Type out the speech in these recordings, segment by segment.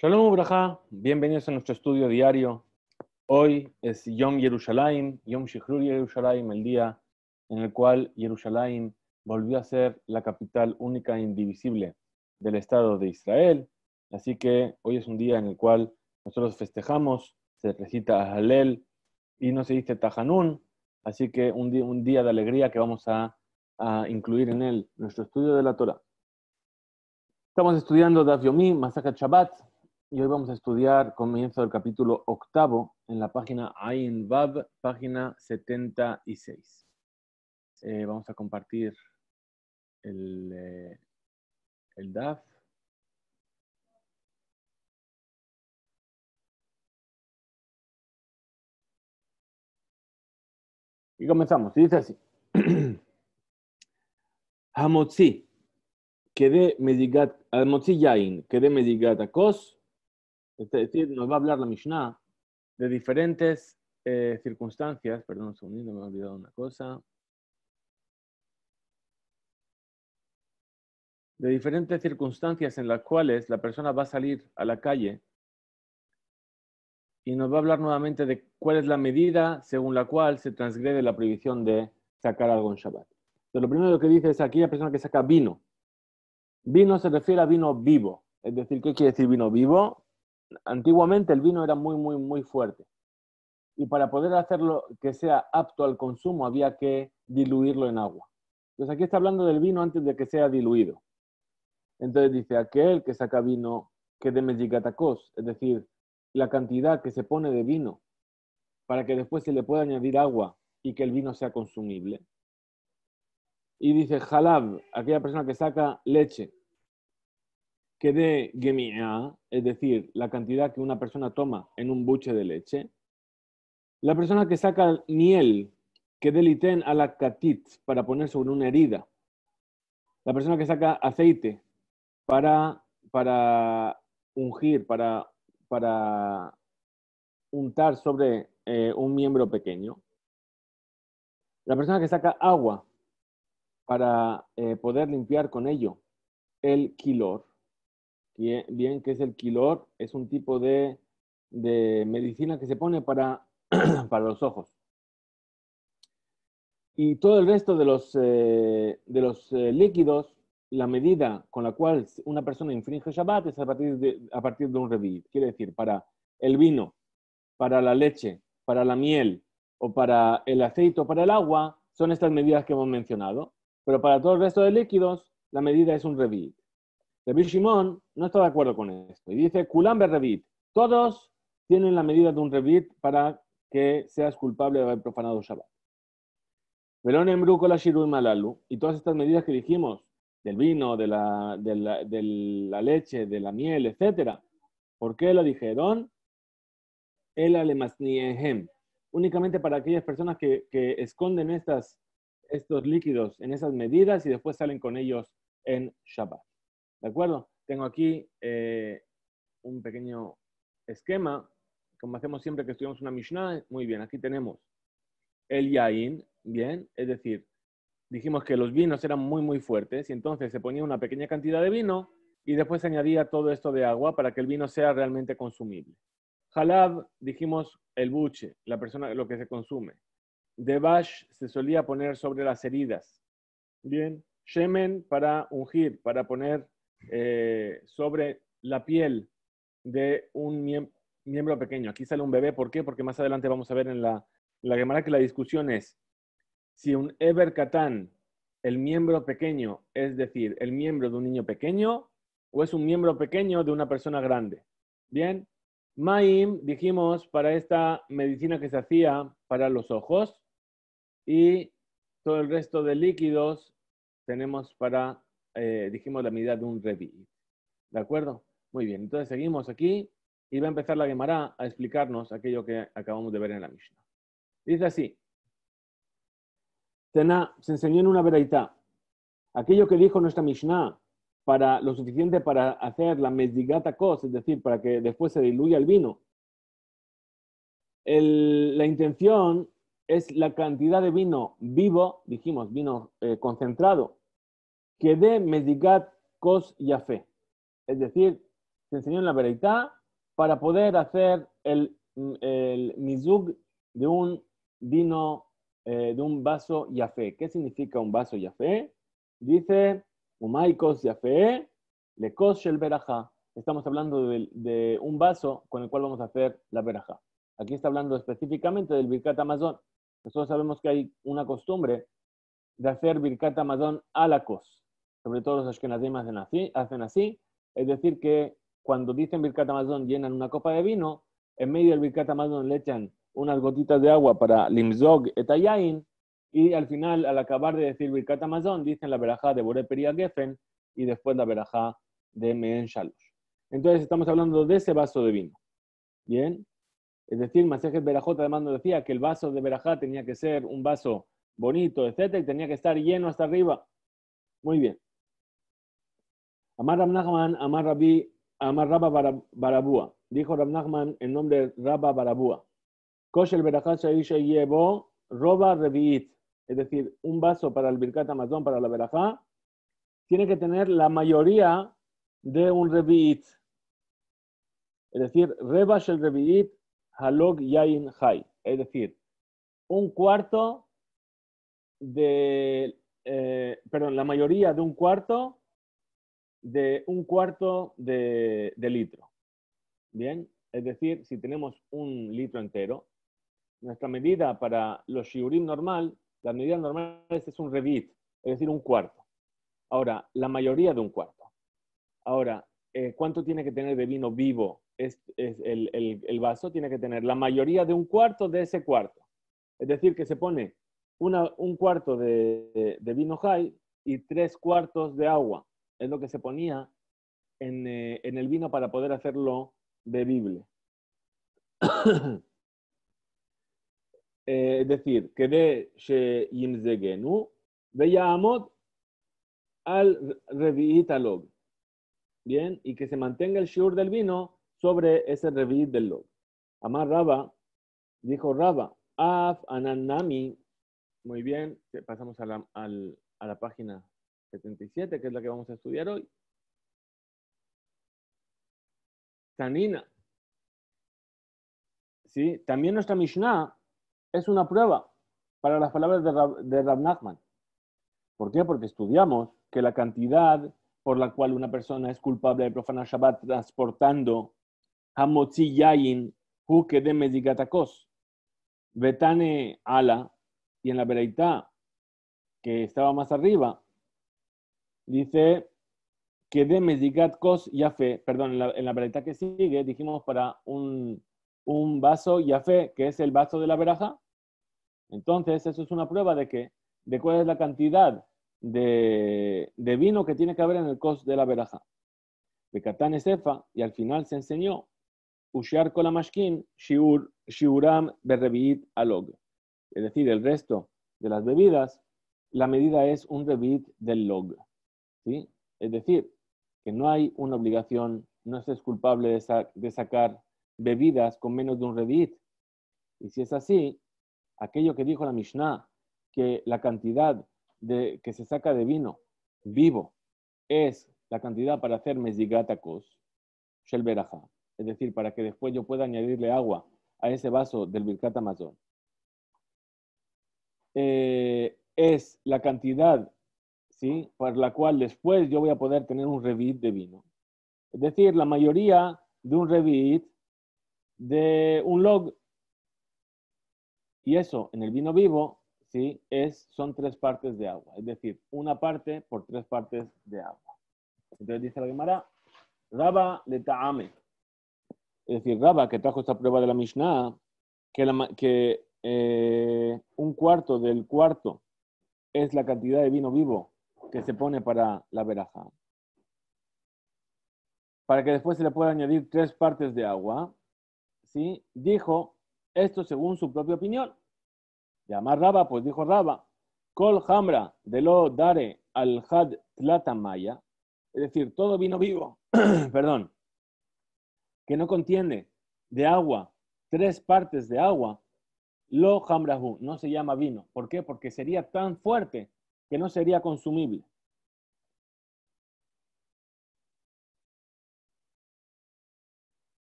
Shalom Ubraja, bienvenidos a nuestro estudio diario. Hoy es Yom Yerushalayim, Yom Shichrur Yerushalayim, el día en el cual Yerushalayim volvió a ser la capital única e indivisible del Estado de Israel. Así que hoy es un día en el cual nosotros festejamos, se recita Halel y no se dice Tahanun. Así que un día de alegría que vamos a incluir en él nuestro estudio de la Torah. Estamos estudiando Daf Yomi, Masachat Shabbat, y hoy vamos a estudiar comienzo del capítulo 8 en la página Ayin Vav, página 76. Vamos a compartir el Daf. Y comenzamos. Y dice así. Hamotzi, Kede Medigat, Hamotzi Yain, Kede Medigat Akos. Es decir, nos va a hablar la Mishnah de diferentes circunstancias. Perdón un segundito, me he olvidado una cosa. De diferentes circunstancias en las cuales la persona va a salir a la calle y nos va a hablar nuevamente de cuál es la medida según la cual se transgrede la prohibición de sacar algo en Shabbat. Entonces, lo primero que dice es aquella persona que saca vino. Vino se refiere a vino vivo. Es decir, ¿qué quiere decir vino vivo? Antiguamente el vino era muy fuerte. Y para poder hacerlo que sea apto al consumo había que diluirlo en agua. Entonces aquí está hablando del vino antes de que sea diluido. Entonces dice, aquel que saca vino que de mejigatacos, es decir, la cantidad que se pone de vino para que después se le pueda añadir agua y que el vino sea consumible. Y dice, halab, aquella persona que saca leche que de gemia, es decir, la cantidad que una persona toma en un buche de leche. La persona que saca miel que de liten a la katit para poner sobre una herida. La persona que saca aceite para ungir, para untar sobre un miembro pequeño. La persona que saca agua para poder limpiar con ello el quilor. Bien, ¿qué es el quilor? Es un tipo de medicina que se pone para los ojos. Y todo el resto de los líquidos, la medida con la cual una persona infringe Shabbat es a partir de un revid. Quiere decir, para el vino, para la leche, para la miel o para el aceite o para el agua, son estas medidas que hemos mencionado. Pero para todo el resto de líquidos, la medida es un revid. Rabbi Shimon no está de acuerdo con esto. Y dice, Kulam revid. Todos tienen la medida de un revid para que seas culpable de haber profanado Shabbat. Verón en Bruco la Shiru y Malalu. Y todas estas medidas que dijimos, del vino, de la leche, de la miel, etc. ¿Por qué lo dijeron? El alemasniehem. Únicamente para aquellas personas que esconden estos líquidos en esas medidas y después salen con ellos en Shabbat. ¿De acuerdo? Tengo aquí un pequeño esquema, como hacemos siempre que estudiamos una Mishnah. Muy bien, aquí tenemos el yain, bien, es decir, dijimos que los vinos eran muy fuertes y entonces se ponía una pequeña cantidad de vino y después se añadía todo esto de agua para que el vino sea realmente consumible. Halab, dijimos el buche, la persona, lo que se consume. Devash se solía poner sobre las heridas. Bien, shemen para ungir, para poner sobre la piel de un miembro pequeño. Aquí sale un bebé, ¿por qué? Porque más adelante vamos a ver en la Gemara que la discusión es si un Eber Katán, el miembro pequeño, es decir, el miembro de un niño pequeño, o es un miembro pequeño de una persona grande. Bien, Maim, dijimos, para esta medicina que se hacía para los ojos, y todo el resto de líquidos tenemos para, dijimos, la medida de un revi. ¿De acuerdo? Muy bien, entonces seguimos aquí y va a empezar la Gemara a explicarnos aquello que acabamos de ver en la Mishnah. Dice así, se enseñó en una veraitá, aquello que dijo nuestra Mishnah, para lo suficiente para hacer la mezdigata kos, es decir, para que después se diluya el vino. La intención es la cantidad de vino vivo, dijimos, vino concentrado, que dé mezdigat kos yafé. Es decir, se enseñó en la Bereitá para poder hacer el mizug de un vino, de un vaso yafé. ¿Qué significa un vaso yafé? Dice, umaikos yafé, lekos shel berajá. Estamos hablando de un vaso con el cual vamos a hacer la berajá. Aquí está hablando específicamente del Birkat Hamazon. Nosotros sabemos que hay una costumbre de hacer Birkat Hamazon a la kos. Sobre todo los ashkenazim hacen así. Es decir, que cuando dicen Birkat Hamazon llenan una copa de vino, en medio del Birkat Hamazon le echan unas gotitas de agua para limzog et hayain, y al final, al acabar de decir Birkat Hamazon, dicen la verajá de Boré Peria Gefen y después la verajá de Meen Shalosh. Entonces estamos hablando de ese vaso de vino. Bien. Es decir, Masejet Berajot además nos decía que el vaso de Berajá tenía que ser un vaso bonito, etcétera, y tenía que estar lleno hasta arriba. Muy bien. Amar Rab Nachman, Amar Rabba Barabúa. Dijo Rab Nachman en nombre de Rabba Barabúa. Koshel Berajá Shaisha Yebo Roba Reviit. Es decir, un vaso para el Birkat Hamazon, para la Berajá, tiene que tener la mayoría de un Reviit. Es decir, Reba Shel Reviit Halog Yain Hai. Es decir, un cuarto de, la mayoría de un cuarto de litro. Bien, es decir, si tenemos un litro entero, nuestra medida para los shiurim normal, las medidas normales es un revit, es decir, un cuarto. Ahora, la mayoría de un cuarto. Ahora, ¿cuánto tiene que tener de vino vivo? El vaso tiene que tener la mayoría de un cuarto de ese cuarto. Es decir, que se pone un cuarto de vino high y 3 cuartos de agua. Es lo que se ponía en el vino para poder hacerlo bebible. Es decir, que de she yimzegenu veyamod al revi'it alog. Bien, y que se mantenga el shiur del vino sobre ese revi'it del log. Amar Raba, dijo Raba, af ananami. Muy bien, pasamos a la página 77, que es la que vamos a estudiar hoy. Tanina. ¿Sí? También nuestra Mishnah es una prueba para las palabras de Rab Nachman. ¿Por qué? Porque estudiamos que la cantidad por la cual una persona es culpable de profanar Shabbat transportando hamotzi yayin hu kedem mezigatakos betane ala, y en la Bereitá que estaba más arriba dice que de Mezigat Kos Yafé, perdón, en la Bereitá que sigue dijimos para un vaso Yafé, que es el vaso de la verajá. Entonces, eso es una prueba de cuál es la cantidad de vino que tiene que haber en el Kos de la verajá. Bekatane Sefa, y al final se enseñó Ushiar Kolamashkin Shiuram Berreviit Alog. Es decir, el resto de las bebidas, la medida es un reviit del log. ¿Sí? Es decir, que no hay una obligación, no se es culpable de sacar bebidas con menos de un reviit. Y si es así, aquello que dijo la Mishnah, que la cantidad que se saca de vino vivo es la cantidad para hacer mezigatakos, shel berajá. Es decir, para que después yo pueda añadirle agua a ese vaso del Birkat Hamazon. Es la cantidad, ¿sí?, por la cual después yo voy a poder tener un reviit de vino. Es decir, la mayoría de un reviit de un log. Y eso, en el vino vivo, ¿sí?, son 3 partes de agua. Es decir, una parte por 3 partes de agua. Entonces dice la Gemara, Raba le ta'ame. Es decir, Raba, que trajo esta prueba de la Mishnah, que un cuarto del cuarto es la cantidad de vino vivo que se pone para la verajá. Para que después se le pueda añadir 3 partes de agua, ¿sí?, dijo esto según su propia opinión. Llamar Raba, pues dijo Raba, Kol Hamra de lo dare al had tlatamaya, es decir, todo vino vivo, perdón, que no contiene de agua 3 partes de agua, lo hamrahu, no se llama vino. ¿Por qué? Porque sería tan fuerte que no sería consumible.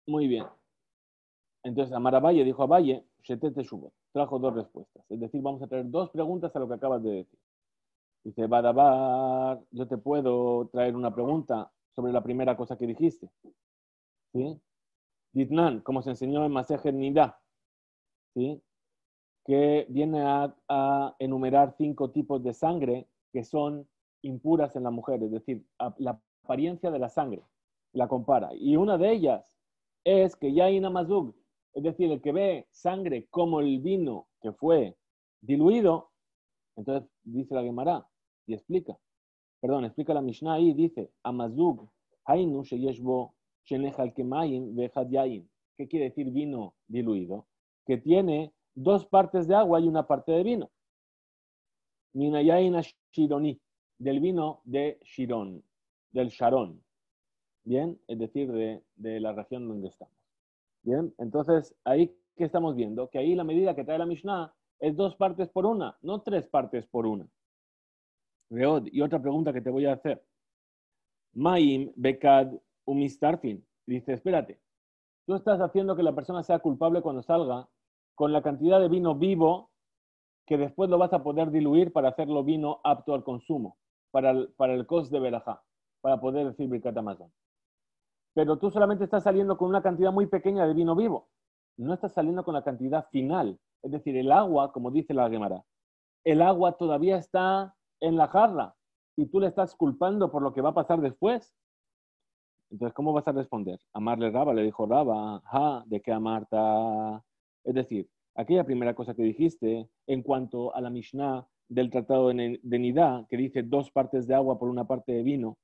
Muy bien. Entonces, Amar Abaye dijo a Abaye, Shetete Shubot. Trajo dos respuestas. Es decir, vamos a traer dos preguntas a lo que acabas de decir. Dice, Badabar, yo te puedo traer una pregunta sobre la primera cosa que dijiste. ¿Sí? Ditnan, como se enseñó en Masejet Nida, ¿sí? Que viene a enumerar 5 tipos de sangre que son impuras en la mujer, es decir, la apariencia de la sangre, la compara. Y una de ellas es que Yain Amazug, es decir, el que ve sangre como el vino que fue diluido, entonces dice la Gemara y explica, explica la Mishnah ahí, dice, Amazug, Hainu Sheyeshbo, Shenechal Kemayim, Vejad Yain. ¿Qué quiere decir vino diluido? Que tiene 2 partes de agua y una parte de vino. Minayaina Shironi, del vino de Shirón, del Sharon. Bien, es decir, de la región donde estamos. Bien, entonces ahí que estamos viendo que ahí la medida que trae la Mishnah es 2 partes por una, no 3 partes por una. Y otra pregunta que te voy a hacer. Maim Bekad Umistarfin. Dice, espérate, tú estás haciendo que la persona sea culpable cuando salga con la cantidad de vino vivo que después lo vas a poder diluir para hacerlo vino apto al consumo, para el cost de Berajá, para poder decir Birkat Hamazon. Pero tú solamente estás saliendo con una cantidad muy pequeña de vino vivo. No estás saliendo con la cantidad final. Es decir, el agua, como dice la Gemara, el agua todavía está en la jarra y tú le estás culpando por lo que va a pasar después. Entonces, ¿cómo vas a responder? Amarle Raba, le dijo Raba, ¿de qué amarta? Es decir, aquella primera cosa que dijiste en cuanto a la Mishnah del tratado de Nidá, que dice 2 partes de agua por una parte de vino,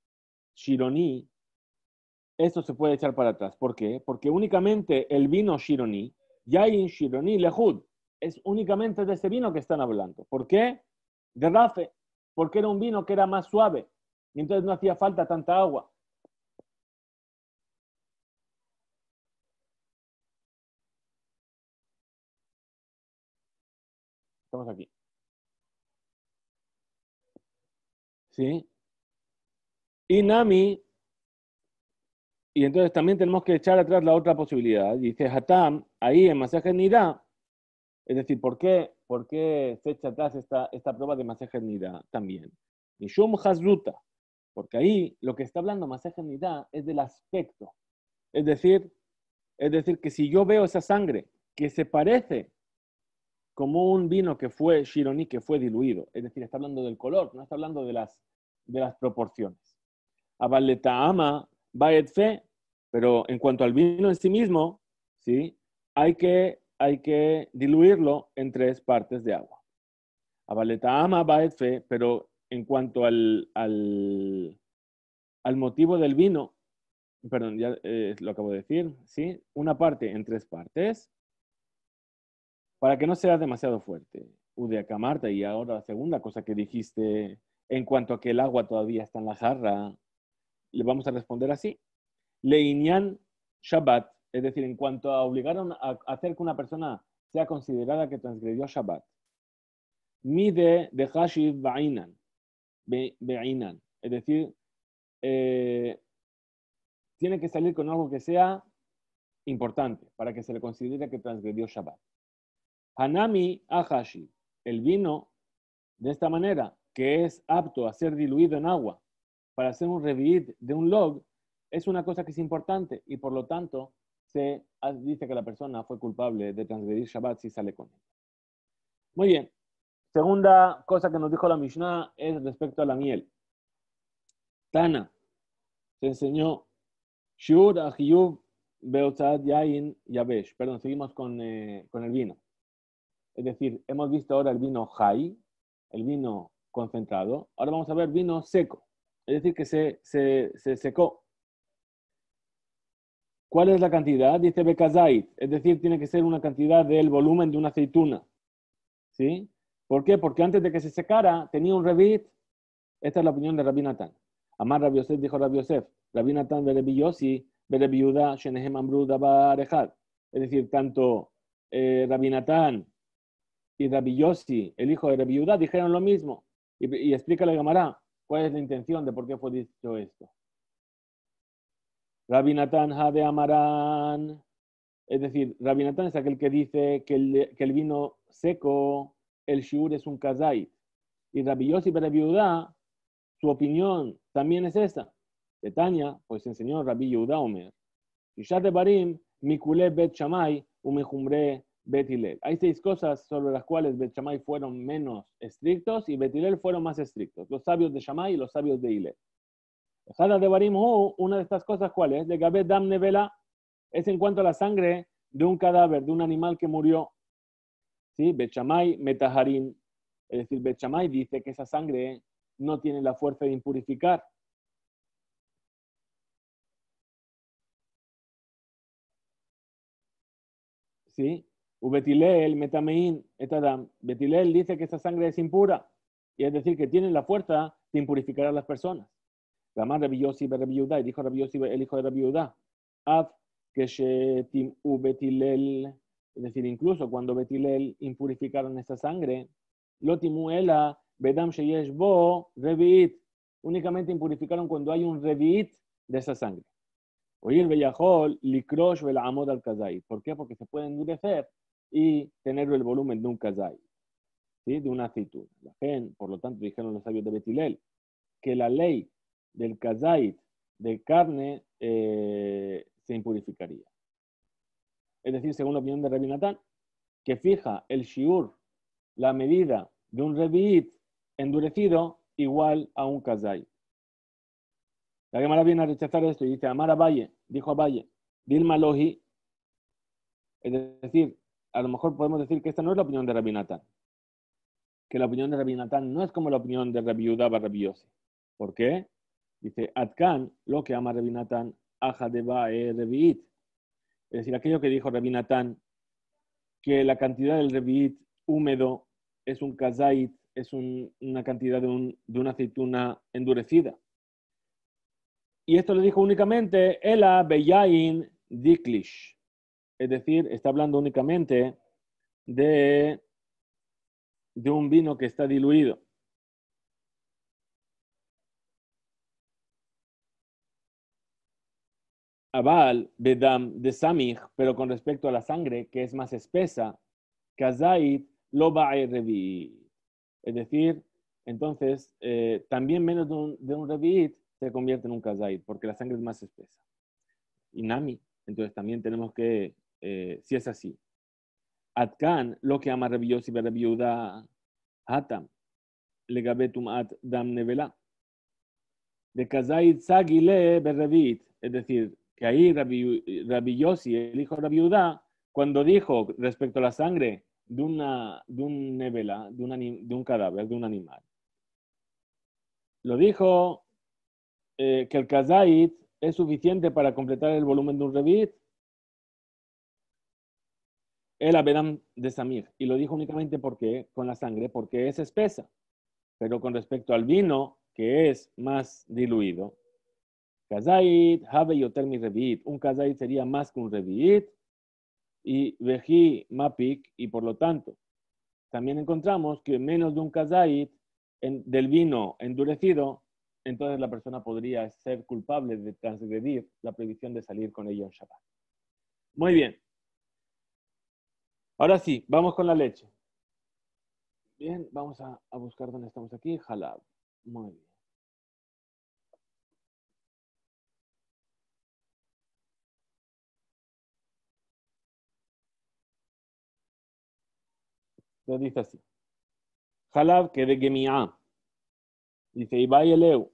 Shironi, eso se puede echar para atrás. ¿Por qué? Porque únicamente el vino Shironi, Yain Shironi Lehud, es únicamente de ese vino que están hablando. ¿Por qué? De Rafe, porque era un vino que era más suave y entonces no hacía falta tanta agua. Estamos aquí. ¿Sí? Y Nami, y entonces también tenemos que echar atrás la otra posibilidad. Dice Hatam, ahí en Masejet Nidá, es decir, ¿por qué se echa atrás esta prueba de Masejet Nidá también? Mishum Hazruta, porque ahí lo que está hablando Masejet Nidá es del aspecto. Es decir, que si yo veo esa sangre que se parece como un vino que fue Shironi, que fue diluido, es decir, está hablando del color, no está hablando de las proporciones. Abaleta ama, Baet fe, pero en cuanto al vino en sí mismo, ¿sí? hay que diluirlo en 3 partes de agua. Abaleta ama, Baet fe, pero en cuanto al motivo del vino, perdón, ya lo acabo de decir, ¿sí? Una parte en 3 partes, para que no sea demasiado fuerte. Udeaca Marta, y ahora la segunda cosa que dijiste, en cuanto a que el agua todavía está en la jarra, le vamos a responder así. Leinian Shabbat, es decir, en cuanto a obligar a hacer que una persona sea considerada que transgredió Shabbat. Mide de Hashid Ba'inan, es decir, tiene que salir con algo que sea importante para que se le considere que transgredió Shabbat. Hanami Ahashi, el vino de esta manera, que es apto a ser diluido en agua para hacer un revi'it de un log, es una cosa que es importante y por lo tanto se dice que la persona fue culpable de transgredir Shabbat si sale con él. Muy bien. Segunda cosa que nos dijo la Mishnah es respecto a la miel. Tana se enseñó Shur Ahiyub Beotzad Yain Yabesh. Perdón, seguimos con el vino. Es decir, hemos visto ahora el vino Jai, el vino concentrado. Ahora vamos a ver vino seco. Es decir, que se secó. ¿Cuál es la cantidad? Dice Bekazait. Es decir, tiene que ser una cantidad del volumen de una aceituna. ¿Sí? ¿Por qué? Porque antes de que se secara, tenía un revit. Esta es la opinión de Rabbi Natán. Amar Rabbi Yosef dijo Rabbi Yosef. Rabbi Natán de Rabbi Yossi, de Rabbi Yehuda, Shenehem Amru Dabar Echad. Es decir, tanto Rabbi Natán y Rabbi Yossi, el hijo de Rabbi Yehuda, dijeron lo mismo. Y explica la Gemara cuál es la intención de por qué fue dicho esto. Rabbi Natán de Amarán. Es decir, Rabbi Natán es aquel que dice que el vino seco, el shiur es un kazait. Y Rabbi Yossi Rabbi Yehudá, su opinión también es esa. De Tania, pues enseñó Rabbi Yehudá Omer. Yishat Barim, Mikule Bet Shamay, Umejumbre Bet Hillel. Hay 6 cosas sobre las cuales Bet Shamay fueron menos estrictos y Bet Hillel fueron más estrictos. Los sabios de Shamay y los sabios de Hillel. Jada de Barim, una de estas cosas, ¿cuál es? De Gabet Dam Nevela, es en cuanto a la sangre de un cadáver, de un animal que murió. ¿Sí? Bet Shamay Metaharin. Es decir, Bet Shamay dice que esa sangre no tiene la fuerza de impurificar. ¿Sí? Ubetilel, metamein, etadam. Betilel dice que esa sangre es impura, y es decir, que tiene la fuerza de impurificar a las personas. Ramán Rabbi Yossi Rabbi Yehudá, y dijo Rabbi Yossi, el hijo de Rabbi Yehudá, Av que shetim ubetilel, es decir, incluso cuando Betilel impurificaron esa sangre, lotimuela bedam sheyesh bo reviit, únicamente impurificaron cuando hay un reviit de esa sangre. Oír Bellajol, Likrosh, Velamod al Kazai. ¿Por qué? Porque se puede endurecer y tener el volumen de un Kazai, ¿sí? De una aceituna. La gen, por lo tanto, dijeron los sabios de Betilel que la ley del Kazai de carne se impurificaría. Es decir, según la opinión de Rabbi Natán, que fija el shiur, la medida de un reviit endurecido igual a un Kazai. La Gemara viene a rechazar esto y dice, Amar a Valle, dijo a Valle, Dilma Lohi, es decir, a lo mejor podemos decir que esta no es la opinión de Rabbi Natán, que la opinión de Rabbi Natán no es como la opinión de Rabbi Yehudá bar Rabbi Yossi. ¿Por qué? Dice, Atkan, lo que ama Rabbi Natán, aja de reviit. Es decir, aquello que dijo Rabbi Natán, que la cantidad del reviit húmedo es un kazait, es una cantidad de una aceituna endurecida. Y esto le dijo únicamente Ela Beyain Diklish. Es decir, está hablando únicamente de un vino que está diluido. Abal, Bedam, de Samich, pero con respecto a la sangre, que es más espesa, Kazait, Loba Revi. Es decir, entonces, también menos de un Revi'it se convierte en un Kazait, porque la sangre es más espesa. Y Nami, entonces también tenemos que, si es así, Atkan, lo que ama Rabbi Yossi Rabbi Yehudá, Hatam, Legabetum At Dam Nevela. De Kazait Sagile Berrevit, es decir, que ahí Rabbi Yossi, el hijo de Rabbi Yehudá, cuando dijo respecto a la sangre de un nevela, de un cadáver, de un animal, lo dijo que el Kazait es suficiente para completar el volumen de un revit, el Abedam de Samir, y lo dijo únicamente porque con la sangre, porque es espesa, pero con respecto al vino, que es más diluido, Kazait, Habe Yoter mi Revit. Un Kazait sería más que un Revit. Y Veji Mapik, y por lo tanto, también encontramos que menos de un Kazait del vino endurecido, entonces la persona podría ser culpable de transgredir la prohibición de salir con ello en Shabbat. Muy bien. Ahora sí, vamos con la leche. Bien, vamos a buscar dónde estamos aquí. Halab. Muy bien. Lo dice así. Halab que de Gemiá. Dice, Ibai Eleu.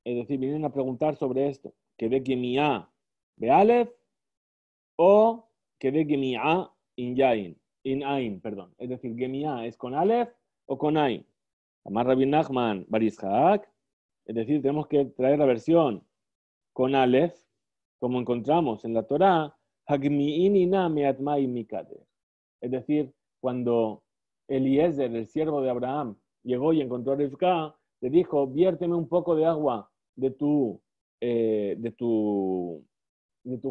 Es decir, vienen a preguntar sobre esto. Que de Gemiá de Aleph o que de Gemiá in Yain. In Ain, perdón. Es decir, Gemiá es con Aleph o con Ain. Amar Rabbi Nachman Barishak. Es decir, tenemos que traer la versión con Aleph, como encontramos en la Torá, Hagmi'inina me'atmai mikader. Es decir, cuando Eliezer, el siervo de Abraham, llegó y encontró a Rivka, le dijo, viérteme un poco de agua de tu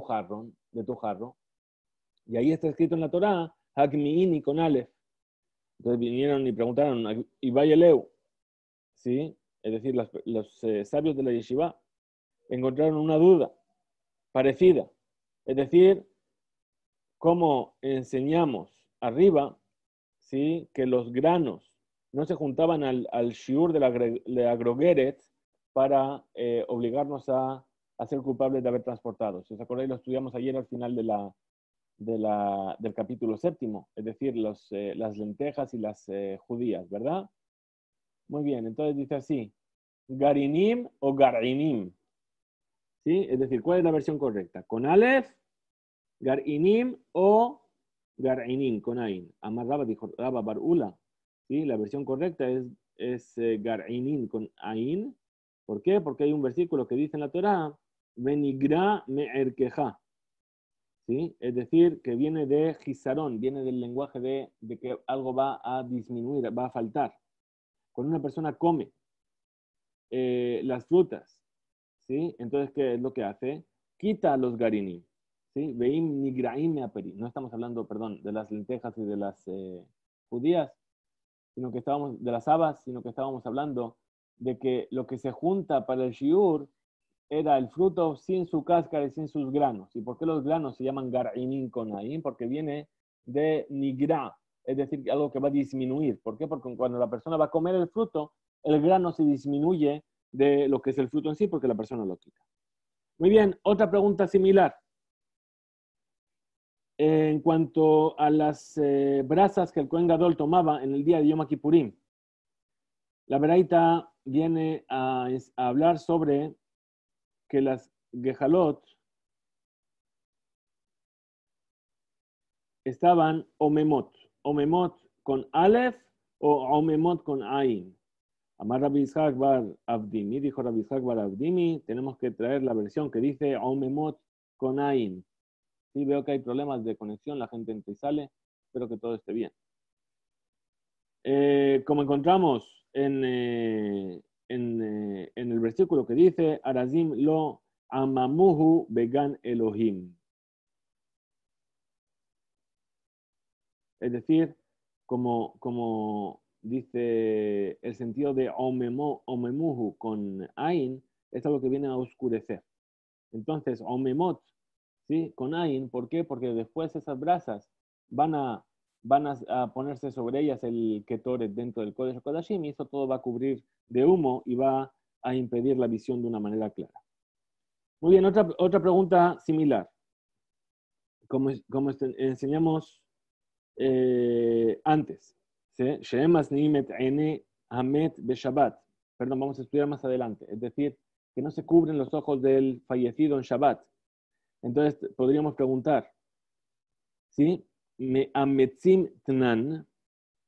jarro. Y ahí está escrito en la Torá, Hagmi'ini con Aleph. Entonces vinieron y preguntaron, Ibayeleu, ¿sí? Es decir, los sabios de la yeshiva encontraron una duda. parecida. Es decir, como enseñamos arriba, ¿sí? Que los granos no se juntaban al shiur de la Grogeret para obligarnos a ser culpables de haber transportado. Si os acordáis, lo estudiamos ayer al final del capítulo 7, es decir, las lentejas y las judías, ¿verdad? Muy bien, entonces dice así, Garinim o Garinim, ¿sí? Es decir, ¿cuál es la versión correcta? ¿Con Aleph, Garinim o Garinim con Ain? Amar Rabba dijo Rabba Barula, ¿sí? La versión correcta es Garinim con Ain. ¿Por qué? Porque hay un versículo que dice en la Torá, Benigra me'erkeja, ¿sí? Es decir, que viene de Gizarón, viene del lenguaje de que algo va a disminuir, va a faltar. Cuando una persona come las frutas, ¿sí? Entonces, ¿qué es lo que hace? Quita los garinim, ¿sí? Veim nigraim meaperi. No estamos hablando, perdón, de las lentejas y de las judías, sino que estábamos, de las habas, sino que estábamos hablando de que lo que se junta para el shiur era el fruto sin su cáscara y sin sus granos. ¿Y por qué los granos se llaman garinim con ain? Porque viene de nigra, es decir, algo que va a disminuir. ¿Por qué? Porque cuando la persona va a comer el fruto, el grano se disminuye de lo que es el fruto en sí porque la persona lo quita. Muy bien, otra pregunta similar. En cuanto a las brasas que el Kohen Gadol tomaba en el día de Yom Kippurim, la Beraita viene a hablar sobre que las gejalot estaban omemot con Aleph o omemot con Ain. Amar Rabbi Ishaq bar Abdimi, dijo Rabbi Ishaq bar Abdimi, tenemos que traer la versión que dice omemot con Ain. Sí, veo que hay problemas de conexión, la gente entra y sale, espero que todo esté bien. Como encontramos en el versículo que dice, Arazim lo amamuhu began Elohim. Es decir, como dice el sentido de omemuhu con ain, es algo que viene a oscurecer. Entonces, omemot, ¿sí? Con ain, ¿por qué? Porque después esas brasas van a ponerse sobre ellas el ketoret dentro del Kodesh Kodashim y eso todo va a cubrir de humo y va a impedir la visión de una manera clara. Muy bien, otra pregunta similar. Como enseñamos antes, ¿sí? Perdón, vamos a estudiar más adelante. Es decir, que no se cubren los ojos del fallecido en Shabbat. Entonces podríamos preguntar, ¿sí? Me'ametzim tnan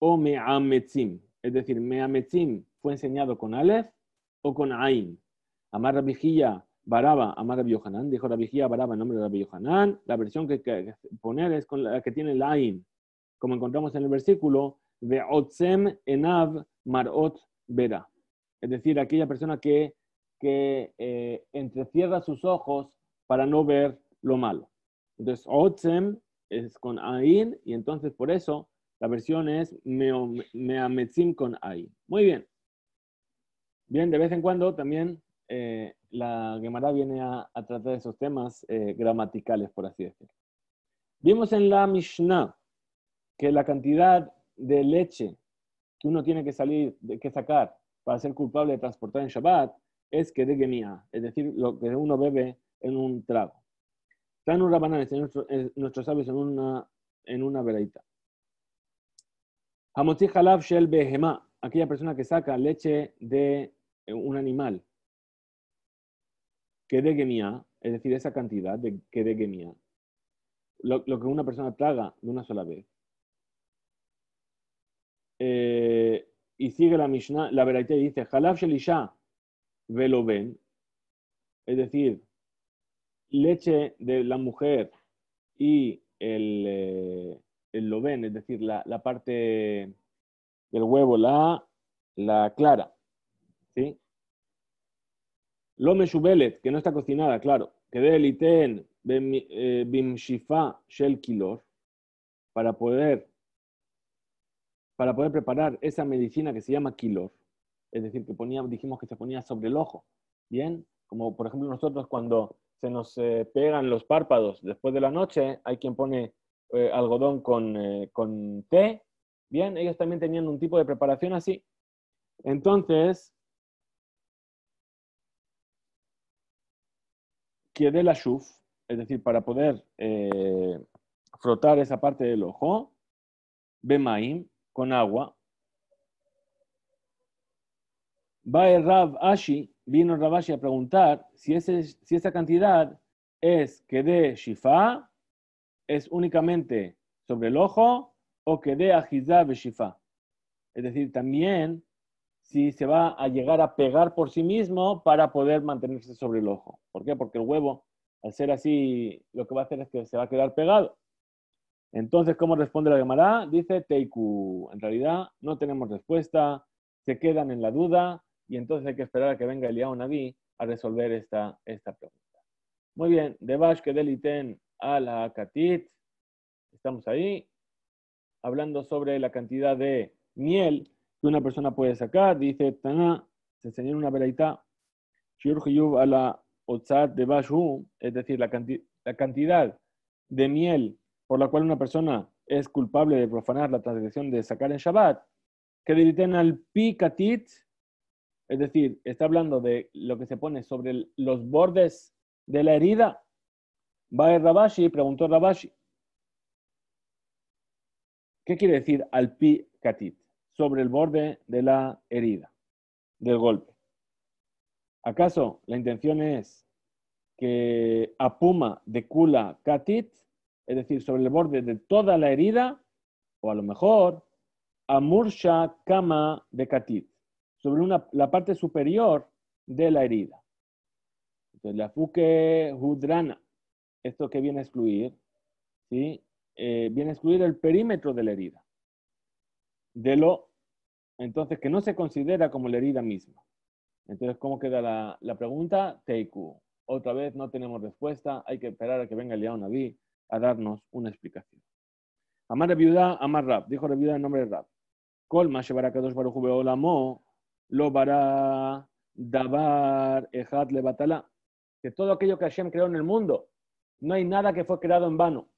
o me'ametzim. Es decir, me'ametzim fue enseñado con Aleph o con Ain. Amar Rabbi Hilla Baraba, Amar Rabbi Yohanan, dijo Rabbi Hilla Baraba en nombre de Rabbi Yohanan. La versión que poner es con la que tiene el Ain, como encontramos en el versículo, Ve'otzem enav marot vera. Es decir, aquella persona que entrecierra sus ojos para no ver lo malo. Entonces, otzem es con ain, y entonces por eso la versión es meametzim con ain. Muy bien. Bien, de vez en cuando también la Gemara viene a tratar esos temas gramaticales, por así decirlo. Vimos en la Mishnah que la cantidad de leche que uno tiene que sacar para ser culpable de transportar en Shabbat es que de gemia, es decir, lo que uno bebe en un trago. Están un rabanán, nuestros sabios en una veraita. Hamotzi halav shel behema, aquella persona que saca leche de un animal que de gemia, es decir, esa cantidad de que de gemia, lo que una persona traga de una sola vez. Y sigue la Mishnah, la Beraita dice, Halav shel isha veloven, es decir, leche de la mujer y el loven, es decir, la parte del huevo, la clara, ¿sí? Lo meshubelet, que no está cocinada, claro, que de eliten bimshifa shel kilor, para poder preparar esa medicina que se llama kilor, es decir, que dijimos que se ponía sobre el ojo, ¿bien? Como por ejemplo nosotros cuando se nos pegan los párpados después de la noche, hay quien pone algodón con té. Bien, ellos también tenían un tipo de preparación así. Entonces, quiere la shuf, es decir, para poder frotar esa parte del ojo, bemaim, con agua. Va el Rav Ashi, vino Rav Ashi a preguntar si esa cantidad es que de shifa, es únicamente sobre el ojo, o que de ajizá be shifa. Es decir, también si se va a llegar a pegar por sí mismo para poder mantenerse sobre el ojo. ¿Por qué? Porque el huevo, al ser así, lo que va a hacer es que se va a quedar pegado. Entonces, ¿cómo responde la Gemara? Dice Teiku. En realidad, no tenemos respuesta, se quedan en la duda y entonces hay que esperar a que venga Eliyahu Naví a resolver esta pregunta. Muy bien, Devash que deliten a la Katit. Estamos ahí hablando sobre la cantidad de miel que una persona puede sacar. Dice Taná, se enseñó en una veraita, Shiur Hiyuv a la Otzat de Bashu, es decir, la cantidad de miel por la cual una persona es culpable de profanar la transgresión de sacar en Shabbat, que deliten al pi katit, es decir, está hablando de lo que se pone sobre los bordes de la herida. Va el Rabashi, preguntó Rabashi, ¿qué quiere decir al pi katit? Sobre el borde de la herida, del golpe. ¿Acaso la intención es que apuma de kula katit, es decir, sobre el borde de toda la herida, o a lo mejor amursha kama de katit, sobre la parte superior de la herida? Entonces, la fuke hudrana, esto que viene a excluir, ¿sí? Viene a excluir el perímetro de la herida. Entonces, que no se considera como la herida misma. Entonces, ¿cómo queda la pregunta? Teiku. Otra vez no tenemos respuesta, hay que esperar a que venga el Eliyahu Naví a darnos una explicación. Amar Rebiudá, Amar Rab, dijo Rebiudá en nombre de Rab. Kol ma shebara kadosh baruj hu beolamo, lo bara davar ejad lebatala. Que todo aquello que Hashem creó en el mundo, no hay nada que fue creado en vano.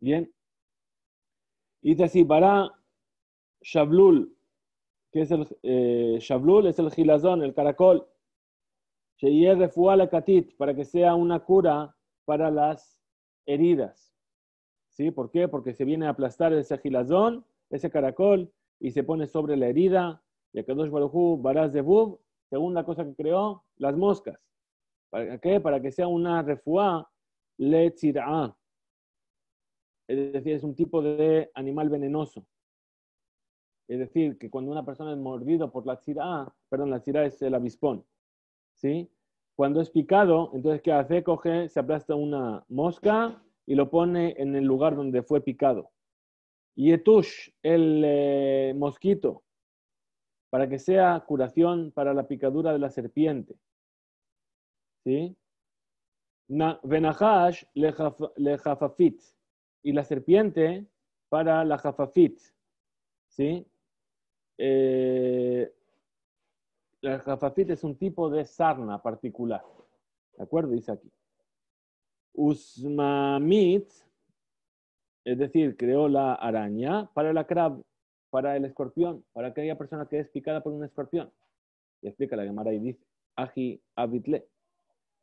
Bien. Y dice así, bara shablul, que es el shablul, es el gilazón, el caracol. Para que sea una cura para las heridas. ¿Sí? ¿Por qué? Porque se viene a aplastar ese gilazón, ese caracol, y se pone sobre la herida. Y Akadosh Baruj Hu, Baraz de Bub, segunda cosa que creó, las moscas. ¿Para qué? Para que sea una refuá le tzir'a. Es decir, es un tipo de animal venenoso. Es decir, que cuando una persona es mordido por la tzir'a, perdón, la tzir'a es el avispón, ¿sí? Cuando es picado, entonces, ¿qué hace? Coge, se aplasta una mosca y lo pone en el lugar donde fue picado. Y etush, el mosquito, para que sea curación para la picadura de la serpiente. ¿Sí? Venahash le jafafit. Y la serpiente para la jafafit. ¿Sí? La jafafit es un tipo de sarna particular. ¿De acuerdo? Dice aquí. Usmamit, es decir, creó la araña para la crab, para el escorpión, para aquella persona que es picada por un escorpión. Y explica la Gemara y dice, aji abitle,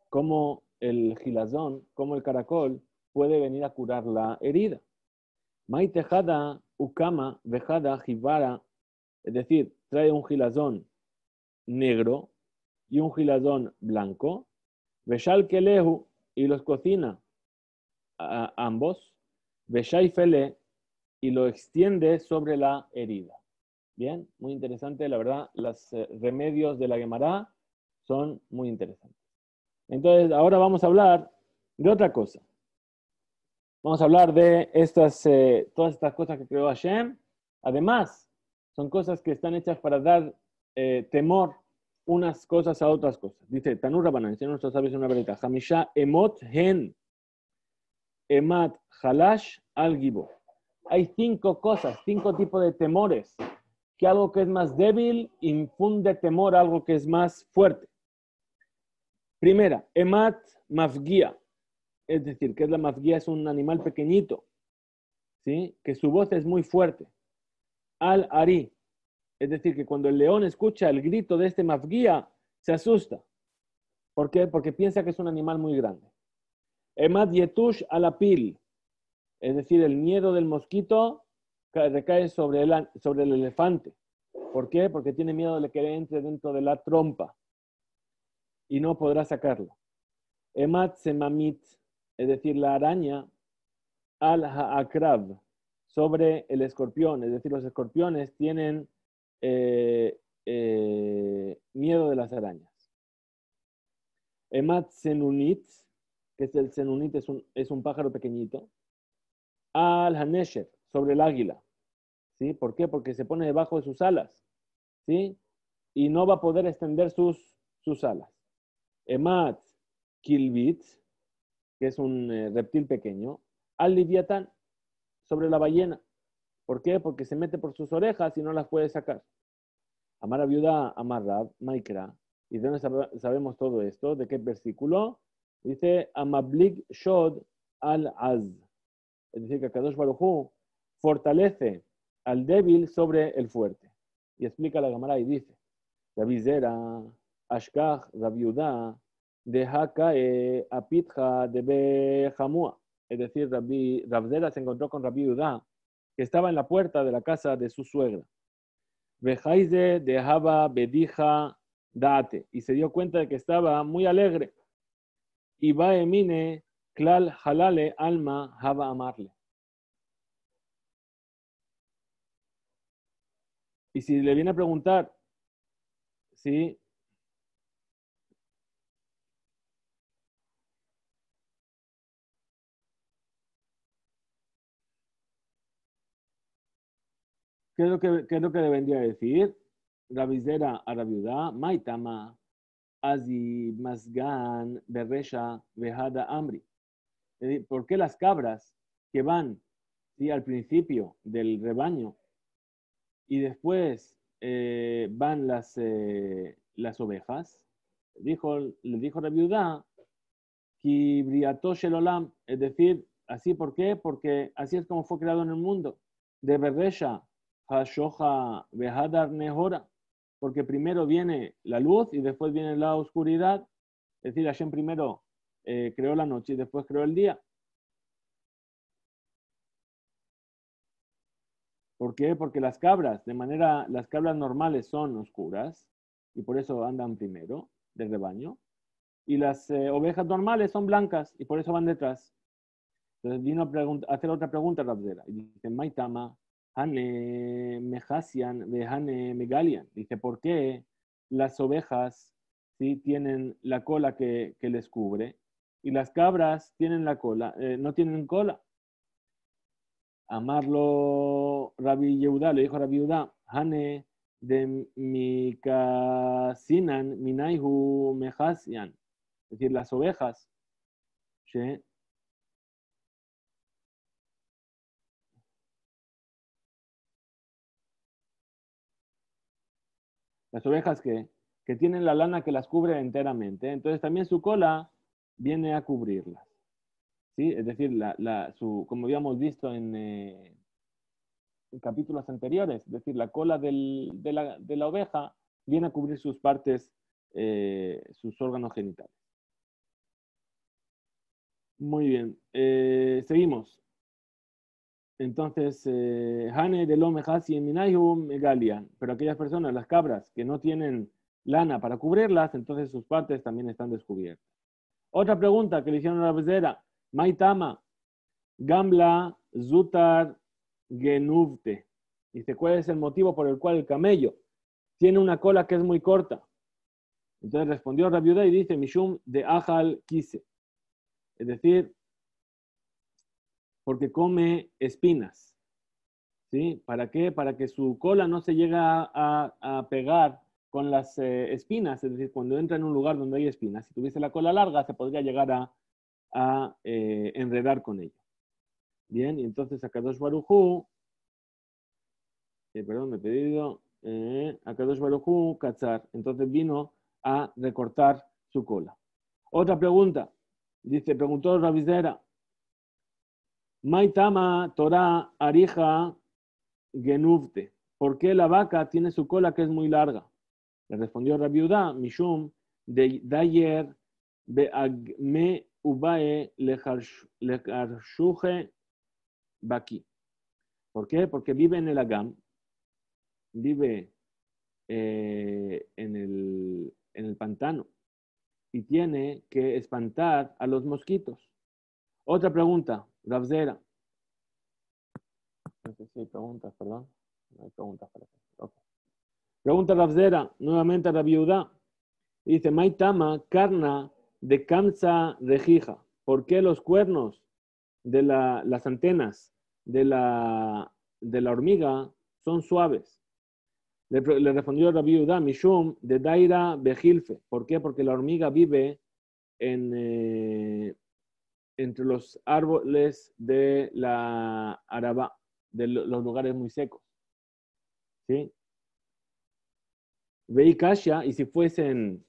cómo el gilazón, cómo el caracol puede venir a curar la herida. Maitejada ukama vejada jibara, es decir, trae un gilazón negro y un gilazón blanco, veshal kelehu, y los cocina a ambos, veshai fele, y lo extiende sobre la herida. Bien, muy interesante, la verdad, los remedios de la Gemara son muy interesantes. Entonces, ahora vamos a hablar de otra cosa. Vamos a hablar de todas estas cosas que creó Hashem. Además, son cosas que están hechas para dar temor unas cosas a otras cosas. Dice, Tanur Rabanan, enseñan nuestros sabios una verdad. Hamisha emot hen emat halash al gibo. Hay 5 cosas, 5 tipos de temores, que algo que es más débil infunde temor a algo que es más fuerte. Primera, emat mafgia. Es decir, ¿qué es la mafgia? Es un animal pequeñito, ¿sí? Que su voz es muy fuerte. Al-Ari. Es decir, que cuando el león escucha el grito de este mafgia, se asusta. ¿Por qué? Porque piensa que es un animal muy grande. Emad yetush alapil. Es decir, el miedo del mosquito recae sobre el elefante. ¿Por qué? Porque tiene miedo de que entre dentro de la trompa y no podrá sacarlo. Emat semamit, es decir, la araña, al haakrav, sobre el escorpión. Es decir, los escorpiones tienen miedo de las arañas. Emat senunit, que es el senunit, es un pájaro pequeñito. Al hanesher, sobre el águila. ¿Sí? ¿Por qué? Porque se pone debajo de sus alas. ¿Sí? Y no va a poder extender sus alas. Emat kilbit, que es un reptil pequeño. Al liviatán, sobre la ballena. ¿Por qué? Porque se mete por sus orejas y no las puede sacar. Amar viuda, amar Rab, Maikra. ¿Y de dónde sabemos todo esto? ¿De qué versículo? Dice, Amablig Shod al-Az. Es decir, que Kadosh Baruj Hu fortalece al débil sobre el fuerte. Y explica la Gemara y dice, Rabbi Zera, Ashkach, Rabbi Yehuda, deja cae apitja de Bejamua. Es decir, Rabbi Zera se encontró con Rabbi Yehuda, que estaba en la puerta de la casa de su suegra. Bejaize dejaba bedija date. Y se dio cuenta de que estaba muy alegre. Y va emine klal halale alma haba amarle. Y si le viene a preguntar, ¿sí? ¿Qué es lo que le vendría a decir? Rabizera a Rabiudá, Maitama, Azi, Masgan, Beresha, Vejada, Amri. ¿Por qué las cabras que van, ¿sí?, al principio del rebaño y después van las ovejas? Le dijo Rabiudá, Kibriato Shelolam, es decir, así, ¿por qué? Porque así es como fue creado en el mundo. De Beresha, Hashoja, Behadar Nehora, porque primero viene la luz y después viene la oscuridad. Es decir, Hashem primero creó la noche y después creó el día. ¿Por qué? Porque las cabras normales son oscuras y por eso andan primero del rebaño. Y las ovejas normales son blancas y por eso van detrás. Entonces vino a hacer otra pregunta a Rabzera. Y dice, Maitama, Hane Mejasian, Hane Megalian. Dice, ¿por qué las ovejas, ¿sí?, tienen la cola que les cubre y las cabras tienen la cola, no tienen cola? Amarlo Rabbi Yehuda, le dijo Rabbi Yehuda, Hane de Mikasinan, Minaihu Mejasian. Es decir, las ovejas, ¿sí?, las ovejas que tienen la lana que las cubre enteramente, entonces también su cola viene a cubrirlas. ¿Sí? Es decir, como habíamos visto en capítulos anteriores, es decir, la cola de la oveja viene a cubrir sus partes, sus órganos genitales. Muy bien, seguimos. Entonces, Hane de lo mejasi minayu megalian, pero aquellas personas, las cabras, que no tienen lana para cubrirlas, entonces sus partes también están descubiertas. Otra pregunta que le hicieron a la becera, Maitama, Gamla, Zutar, Genuvte. Dice, ¿cuál es el motivo por el cual el camello tiene una cola que es muy corta? Entonces respondió Rabiuda y dice, Mishum de Ajal Kise. Es decir, porque come espinas. ¿Sí? ¿Para qué? Para que su cola no se llegue a pegar con las espinas. Es decir, cuando entra en un lugar donde hay espinas, si tuviese la cola larga, se podría llegar a enredar con ella. Bien, y entonces a Kadosh Baruj Hu, perdón, me he pedido, a Kadosh Baruj Hu, Katzar, entonces vino a recortar su cola. Otra pregunta, Dice, preguntó Rabizera, Maitama Torah Arija Genufte. ¿Por qué la vaca tiene su cola que es muy larga? Le respondió Rabiudá, Mishum, de Dayer Beagme Ubae Lecharshuje Baki. ¿Por qué? Porque vive en el Agam, vive en el pantano y tiene que espantar a los mosquitos. Otra pregunta, Ravzera. No sé si hay preguntas, perdón. No hay preguntas para acá. Okay. Pregunta Ravzera, nuevamente a Rabiudá. Dice, Maitama, carna de Kamsa Rejija. ¿Por qué los cuernos de las antenas de la hormiga son suaves? Le respondió Rabbi Yehuda, Mishum de Daira Bejilfe. ¿Por qué? Porque la hormiga vive entre los árboles de la Arabá, de los lugares muy secos. ¿Sí? Veí Kasha, y si fuesen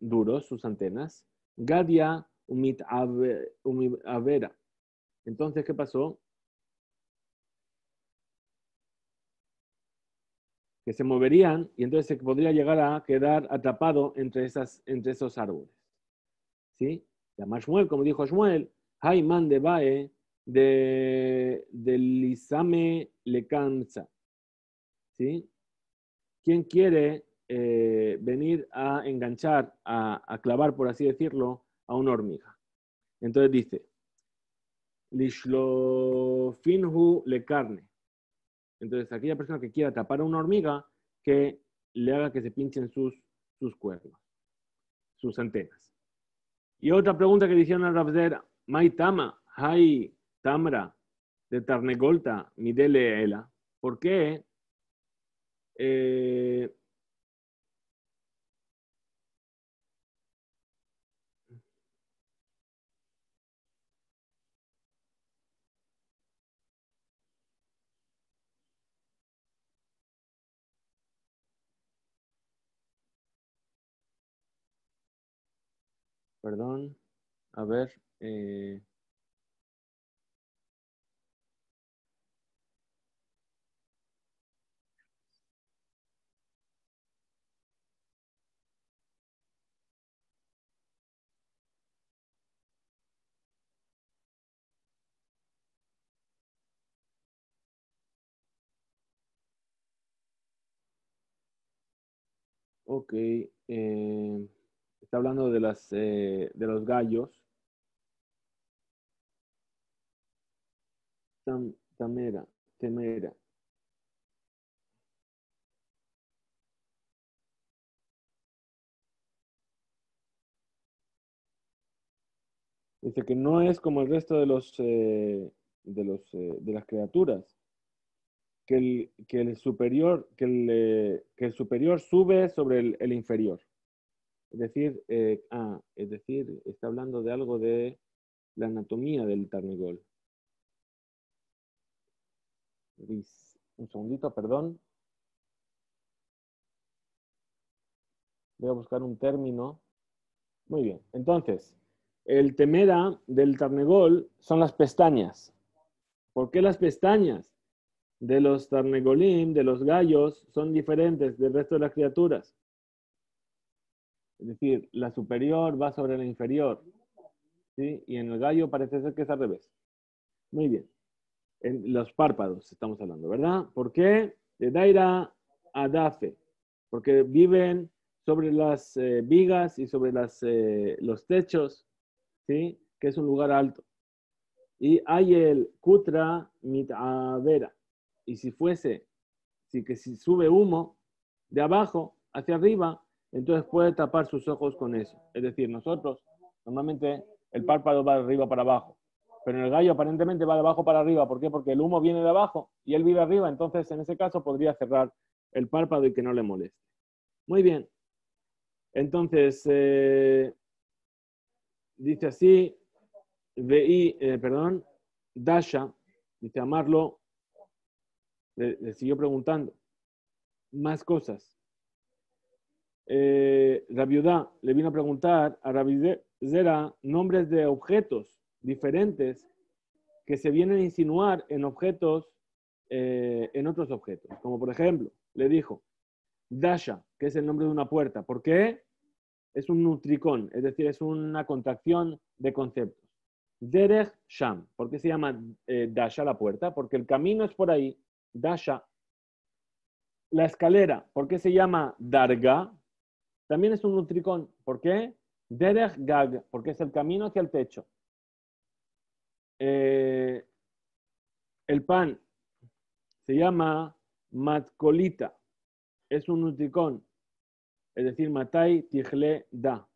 duros sus antenas, Gadia umit avera. Entonces, ¿qué pasó? Que se moverían y entonces se podría llegar a quedar atrapado entre esos árboles. ¿Sí? Llama Shmuel, como dijo Shmuel, Hayman de Bae de Lisame le cansa. ¿Sí? ¿Quién quiere venir a enganchar, a clavar, por así decirlo, a una hormiga? Entonces dice, Lishlofinhu le carne. Entonces, aquella persona que quiera atrapar a una hormiga, que le haga que se pinchen sus cuernos, sus antenas. Y otra pregunta que le hicieron a Rabzera, Maitama, Hai Tamra, de Tarnegolta, Midele Ela. ¿Por qué? Eh, perdón, a ver. Ok. Está hablando de los gallos. Temera. Dice que no es como el resto de las criaturas, que el superior, que el superior sube sobre el inferior. Es decir, está hablando de algo de la anatomía del Tarnegol. Un segundito, perdón. Voy a buscar un término. Muy bien. Entonces, el temera del Tarnegol son las pestañas. ¿Por qué las pestañas de los Tarnegolim, de los gallos, son diferentes del resto de las criaturas? Es decir, la superior va sobre la inferior. ¿Sí? Y en el gallo parece ser que es al revés. Muy bien. En los párpados estamos hablando, ¿verdad? ¿Por qué? De Daira a Dafe. Porque viven sobre las vigas y sobre los techos, ¿sí? Que es un lugar alto. Y hay el Kutra Mitavera. Y si sube humo de abajo hacia arriba, entonces puede tapar sus ojos con eso. Es decir, nosotros, normalmente el párpado va de arriba para abajo, pero en el gallo aparentemente va de abajo para arriba. ¿Por qué? Porque el humo viene de abajo y él vive arriba, entonces en ese caso podría cerrar el párpado y que no le moleste. Muy bien. Entonces, dice así, Dasha, dice Amarlo, le siguió preguntando más cosas. Rabiudá le vino a preguntar a zera, nombres de objetos diferentes que se vienen a insinuar en objetos, en otros objetos. Como por ejemplo, le dijo, Dasha, que es el nombre de una puerta. ¿Por qué? Es un nutricón, es decir, es una contracción de conceptos. Derech Sham. ¿Por qué se llama Dasha la puerta? Porque el camino es por ahí. Dasha. La escalera. ¿Por qué se llama Darga? También es un nutricón. ¿Por qué? Derech Gag. Porque es el camino hacia el techo. El pan se llama Matkolita. Es un nutricón. Es decir, Matai Tijle Da.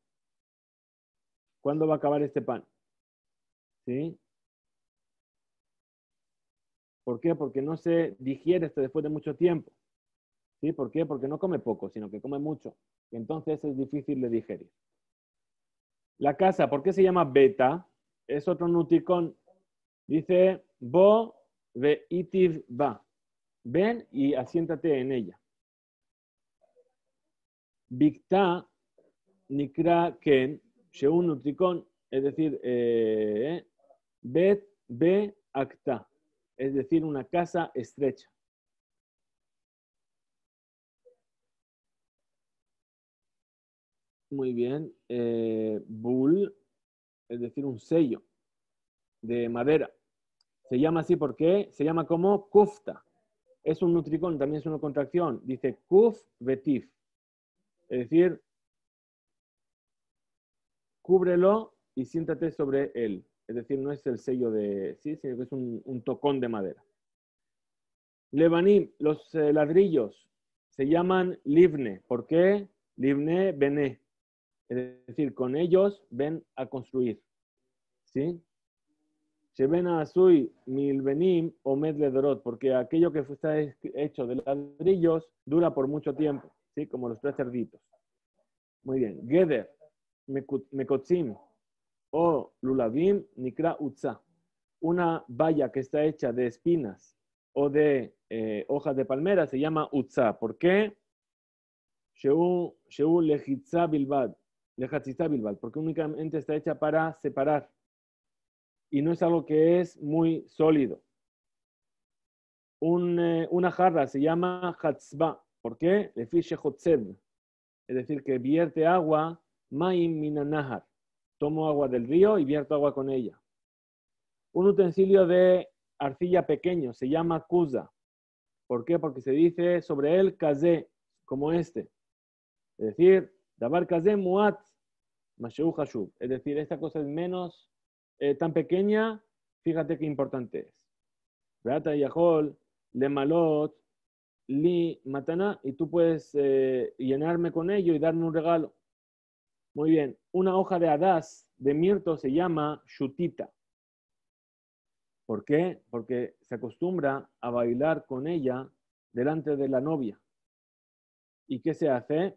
¿Cuándo va a acabar este pan? ¿Sí? ¿Por qué? Porque no se digiere hasta después de mucho tiempo. ¿Sí? ¿Por qué? Porque no come poco, sino que come mucho. Y entonces es difícil de digerir. La casa, ¿por qué se llama beta? Es otro nutricón. Dice, bo ve itiv ba. Ven y asiéntate en ella. Bikta nikra ken, sheun nutricón, es decir, bet be acta, es decir, una casa estrecha. Muy bien. Bul, es decir, un sello de madera. Se llama así porque se llama como kufta. Es un nutricón, también es una contracción. Dice kuf vetif. Es decir, cúbrelo y siéntate sobre él. Es decir, no es el sello de sí, sino que es un tocón de madera. Lebanim, los ladrillos, se llaman livne. ¿Por qué? Livne bené. Es decir, con ellos ven a construir. ¿Sí? Shebena Asui Milbenim o Medledorot, porque aquello que está hecho de ladrillos dura por mucho tiempo, ¿sí? Como los tres cerditos. Muy bien. Geder, Mekotzim o Lulavim Nikra Utza. Una valla que está hecha de espinas o de hojas de palmera se llama Utza. ¿Por qué? Sheu Lejitza Bilbad. Lejatzitza Bilbad, porque únicamente está hecha para separar. Y no es algo que es muy sólido. Una jarra se llama hatzba. ¿Por qué? Le fiche hotzeb. Es decir, que vierte agua, maim minanahar. Tomo agua del río y vierto agua con ella. Un utensilio de arcilla pequeño se llama kuza. ¿Por qué? Porque se dice sobre él kazé, como este. Es decir, dabar kazé muat, masheu hashub. Es decir, esta cosa es menos tan pequeña, fíjate qué importante es. Beata yahol, le malot, li matana, y tú puedes llenarme con ello y darme un regalo. Muy bien, una hoja de hadas, de mirto, se llama shutita. ¿Por qué? Porque se acostumbra a bailar con ella delante de la novia. ¿Y qué se hace?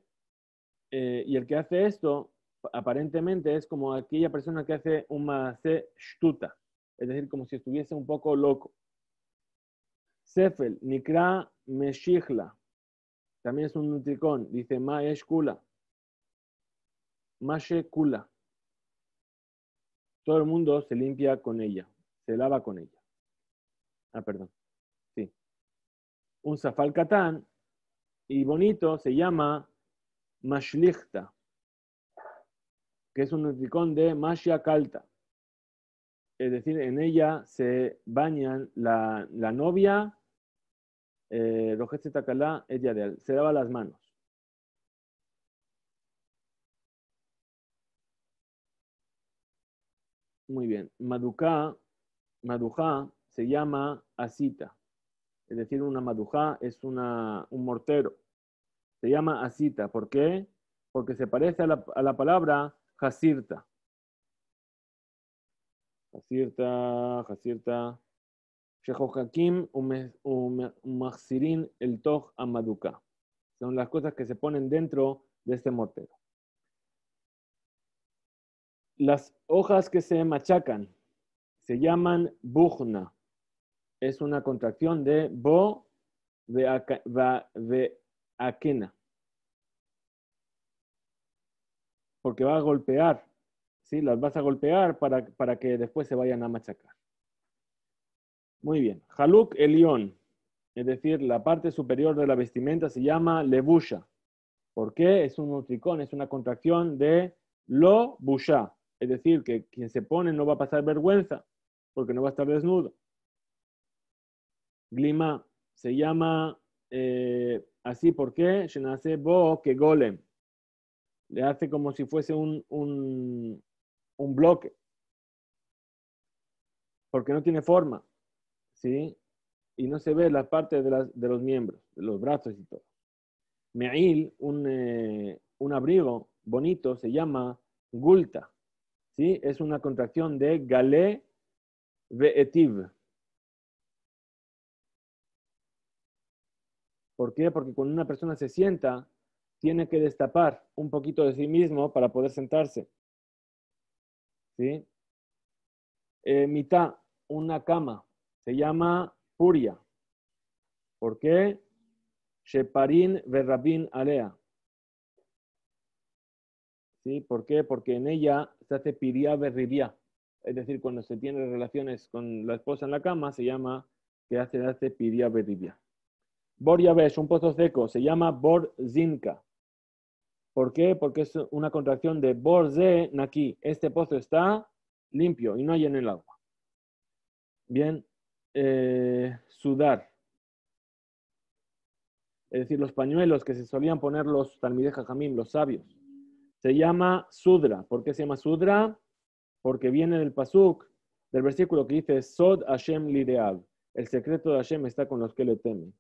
Y el que hace esto, aparentemente es como aquella persona que hace un maase shtuta, es decir, como si estuviese un poco loco. Sefel, nikra meshihla, también es un nutricón, dice maesh kula, mashe kula. Todo el mundo se limpia con ella, se lava con ella. Perdón, sí. Un zafal katán y bonito se llama mashlichta, que es un nutricón de mashia kalta. Es decir, en ella se bañan la novia, Rojet Takala, ella de él, se lava las manos. Muy bien. Madujá se llama asita. Es decir, una madujá es un mortero. Se llama asita. ¿Por qué? Porque se parece a la palabra jasirta. Jasirta. Shehohakim umachsirin el toj amaduka. Son las cosas que se ponen dentro de este mortero. Las hojas que se machacan se llaman bujna. Es una contracción de bo de akena. Porque va a golpear. ¿sí? Las vas a golpear para que después se vayan a machacar. Muy bien. Haluk Elión, es decir, la parte superior de la vestimenta se llama levusha. ¿Por qué? Es un nutricón, es una contracción de lo busha. Es decir, que quien se pone no va a pasar vergüenza, porque no va a estar desnudo. Glima se llama así, ¿por qué? Shenase bo que golem. Le hace como si fuese un bloque, porque no tiene forma, ¿sí? Y no se ve la parte de los miembros, de los brazos y todo. Me'il, un abrigo bonito, se llama gulta, ¿sí? Es una contracción de galé ve'etiv. ¿Por qué? Porque cuando una persona se sienta, tiene que destapar un poquito de sí mismo para poder sentarse, ¿sí? Mitad, una cama, se llama puria. ¿Por qué? Sheparin verrabin alea. ¿Sí? ¿Por qué? Porque en ella se hace piria berribia. Es decir, cuando se tiene relaciones con la esposa en la cama, se llama que hace piria berribia. Bor yavesh, un pozo seco, se llama bor zinka. ¿Por qué? Porque es una contracción de bor ze naki. Este pozo está limpio y no hay en el agua. Bien, sudar. Es decir, los pañuelos que se solían poner los Talmidei Jajamim, los sabios. Se llama sudra. ¿Por qué se llama sudra? Porque viene del pasuk, del versículo que dice, Sod Hashem lideav. El secreto de Hashem está con los que le temen.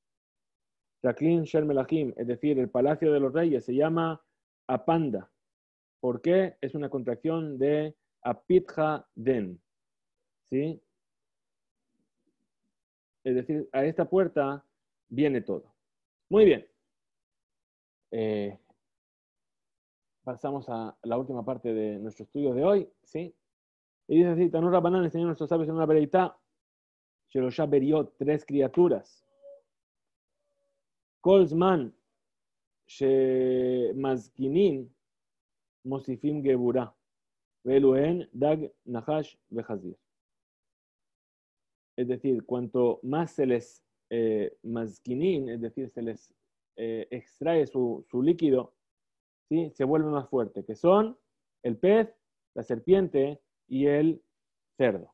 Raklin Shel Melachim, es decir, el palacio de los reyes, se llama Apanda. ¿Por qué? Es una contracción de Apitja Den. ¿Sí? Es decir, a esta puerta viene todo. Muy bien. Pasamos a la última parte de nuestro estudio de hoy. ¿Sí? Y dice así, Tanur Rabbanan enseñó a nuestros sabios en una vereitá, Shelosha Beriot, 3 criaturas. Kolzman, Shemazkinin, Mosifim Geburah, Veluen, Dag, Nahash, Bejazir. Es decir, cuanto más se les mazkinin, es decir, se les extrae su líquido, ¿sí? Se vuelve más fuerte, que son el pez, la serpiente y el cerdo.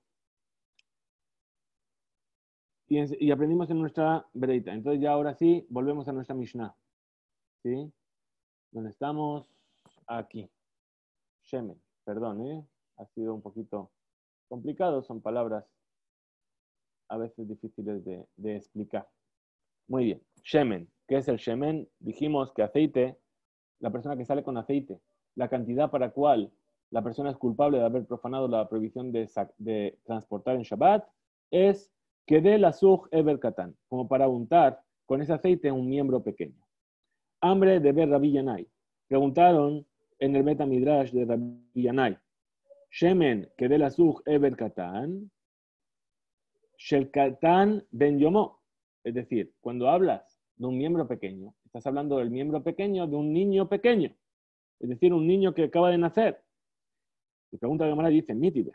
Y aprendimos en nuestra breita. Entonces ya ahora sí, volvemos a nuestra Mishnah. ¿Sí? Donde estamos aquí. Shemen, perdón, ha sido un poquito complicado, son palabras a veces difíciles de explicar. Muy bien, Shemen, ¿qué es el Shemen? Dijimos que aceite, la persona que sale con aceite, la cantidad para cual la persona es culpable de haber profanado la prohibición de transportar en Shabbat, es que de la suj eber katan, como para untar con ese aceite un miembro pequeño. Hambre de ver Rabbi Yanai. Preguntaron en el Beta Midrash de Rabbi Yanai, Shemen que de la suj eber katan, shel katan ben yomo. Es decir, cuando hablas de un miembro pequeño, estás hablando del miembro pequeño de un niño pequeño. Es decir, un niño que acaba de nacer. Y pregunta de Gamara dice, mítide.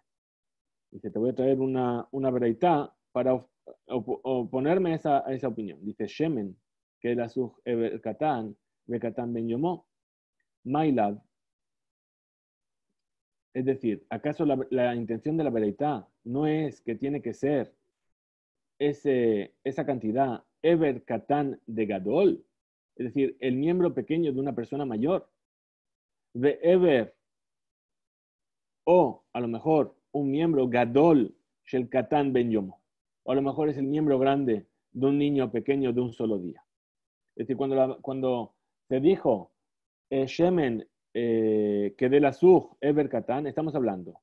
Dice, te voy a traer una breitá para oponerme a esa opinión. Dice, Shemen, que la suj eber katan, bekatan ben yomo, mailad. Es decir, ¿acaso la intención de la breitá no es que tiene que ser esa cantidad eber katan de gadol? Es decir, el miembro pequeño de una persona mayor. De eber, o a lo mejor un miembro gadol shel katan ben yomo. O a lo mejor es el miembro grande de un niño pequeño de un solo día. Es decir, cuando se dijo Shemen que de la suj eber katan, estamos hablando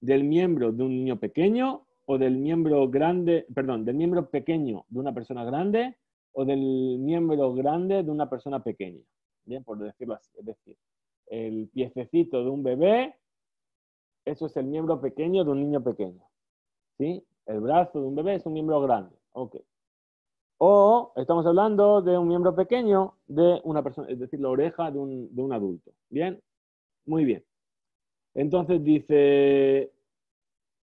del miembro de un niño pequeño o del miembro grande, perdón, del miembro pequeño de una persona grande o del miembro grande de una persona pequeña. Bien, por decirlo así. Es decir, el piececito de un bebé, eso es el miembro pequeño de un niño pequeño. ¿Sí? El brazo de un bebé es un miembro grande. Ok. O estamos hablando de un miembro pequeño de una persona, es decir, la oreja de un adulto. Bien, muy bien. Entonces dice,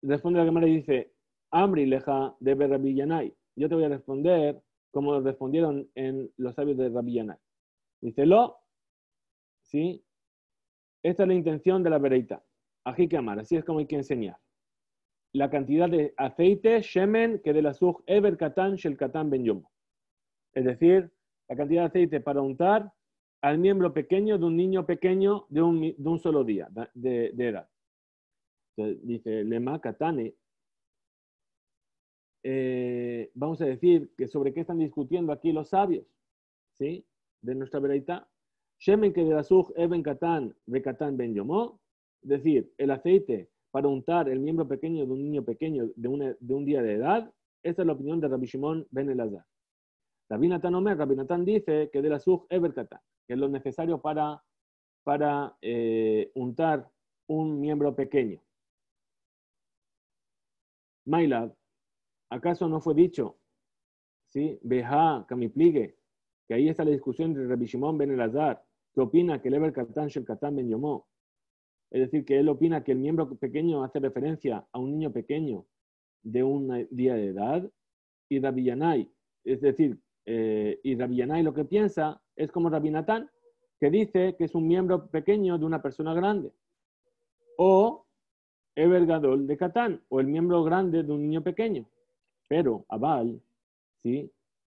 responde la Gemara y dice, Amri leja de Rabbi Yanai. Yo te voy a responder como respondieron en los sabios de Rabbi Yanai. Dice, ¿sí? Esta es la intención de la bereita. Ají que amar, así es como hay que enseñar. La cantidad de aceite, shemen, que de la suj ever katan shel katan ben yomo. Es decir, la cantidad de aceite para untar al miembro pequeño de un niño pequeño de un solo día de edad. Entonces, dice, lema katane. Vamos a decir que sobre qué están discutiendo aquí los sabios, ¿sí? De nuestra bereita. Shemen que de la suj even katan ve katan ben yomo. Es decir, el aceite para untar el miembro pequeño de un niño pequeño de un día de edad. Esta es la opinión de Rabbi Shimon ben Elazar. Rabbi Natán dice que de la suj ever katan, que es lo necesario para untar un miembro pequeño. Mailad, ¿acaso no fue dicho, sí, Beja, Kamipligue, que ahí está la discusión entre Rabbi Shimon ben Elazar, que opina que el ever katan shel katan ben yomo? Es decir, que él opina que el miembro pequeño hace referencia a un niño pequeño de un día de edad, y Rabbi Yanai, es decir, y Rabbi Yanai lo que piensa es como Rabbi Natán, que dice que es un miembro pequeño de una persona grande. O Eber Gadol de Catán, o el miembro grande de un niño pequeño. Pero Abal, ¿sí?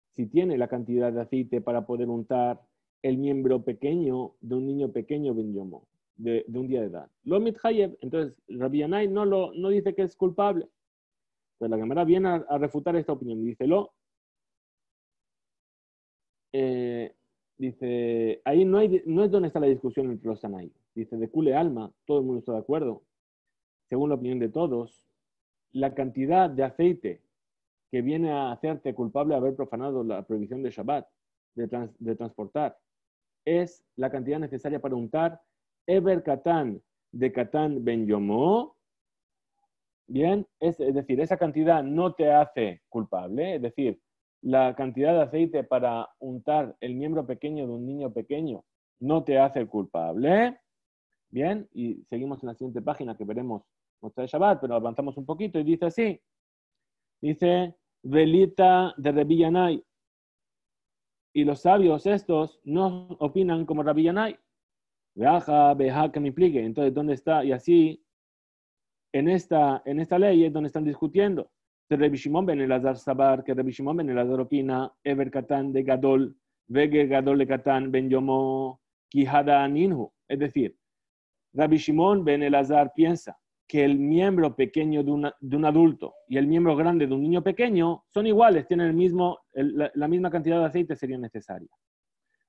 Si tiene la cantidad de aceite para poder untar el miembro pequeño de un niño pequeño Ben Yomo, de un día de edad. Lo mithayev, entonces Rabbi Yanai no dice que es culpable. Entonces la Gemara viene a refutar esta opinión. Dice, dice, ahí no es donde está la discusión entre los Tanay. Dice, de Kule Alma, todo el mundo está de acuerdo, según la opinión de todos, la cantidad de aceite que viene a hacerte culpable de haber profanado la prohibición de Shabbat, de transportar, es la cantidad necesaria para untar Eber Katan de Katan Ben Yomo. Bien, es decir, esa cantidad no te hace culpable, es decir, la cantidad de aceite para untar el miembro pequeño de un niño pequeño no te hace culpable. Bien, y seguimos en la siguiente página que veremos Motzai Shabbat, pero avanzamos un poquito y dice así. Dice, velita de Rabbi Yanai. Y los sabios estos no opinan como Rabbi Yanai. Veja que me implique. Entonces, ¿dónde está? Y así, en esta ley es donde están discutiendo. De Rabbi Shimon ben Elazar Sabar, que Rabbi Shimon ben Elazar opina, Ever Katan de Gadol, Vege Gadol de Katan ben Yomo, Kihada Ninhu. Es decir, Rabbi Shimon ben Elazar piensa que el miembro pequeño de un adulto y el miembro grande de un niño pequeño son iguales, tienen la misma cantidad de aceite sería necesaria.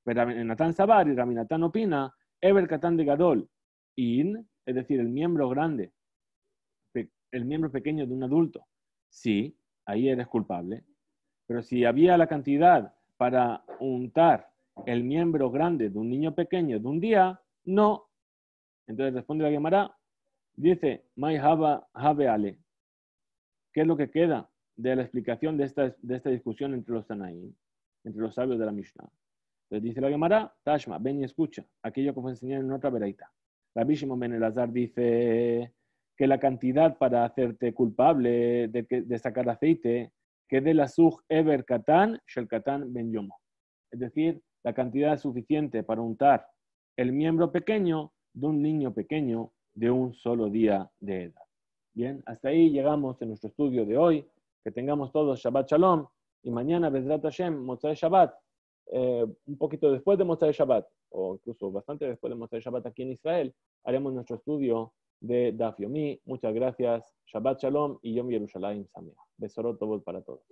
Pero Natán Sabar y Rabbi Natán opina, Ever Katan de Gadol, es decir, el miembro grande, el miembro pequeño de un adulto, sí, ahí eres culpable. Pero si había la cantidad para untar el miembro grande de un niño pequeño de un día, no. Entonces responde la Gemara, dice, Mai Have Ale, ¿qué es lo que queda de la explicación de esta discusión entre los Tanaim, entre los sabios de la Mishnah? Entonces dice la Gemara, Tashma, ven y escucha, aquello que fue enseñado en otra vereita. Rabbi Shimon ben Elazar dice que la cantidad para hacerte culpable de sacar aceite, que de la suj ever katan shel katan ben yomo. Es decir, la cantidad suficiente para untar el miembro pequeño de un niño pequeño de un solo día de edad. Bien, hasta ahí llegamos en nuestro estudio de hoy. Que tengamos todos Shabbat Shalom y mañana, Bezrat Hashem, Motzai Shabbat, un poquito después de Motzai Shabbat, o incluso bastante después de Motzai Shabbat aquí en Israel, haremos nuestro estudio de Daf Yomi. Muchas gracias. Shabbat Shalom y Yom Yerushalayim Sameach. Besorot Tovot para todos.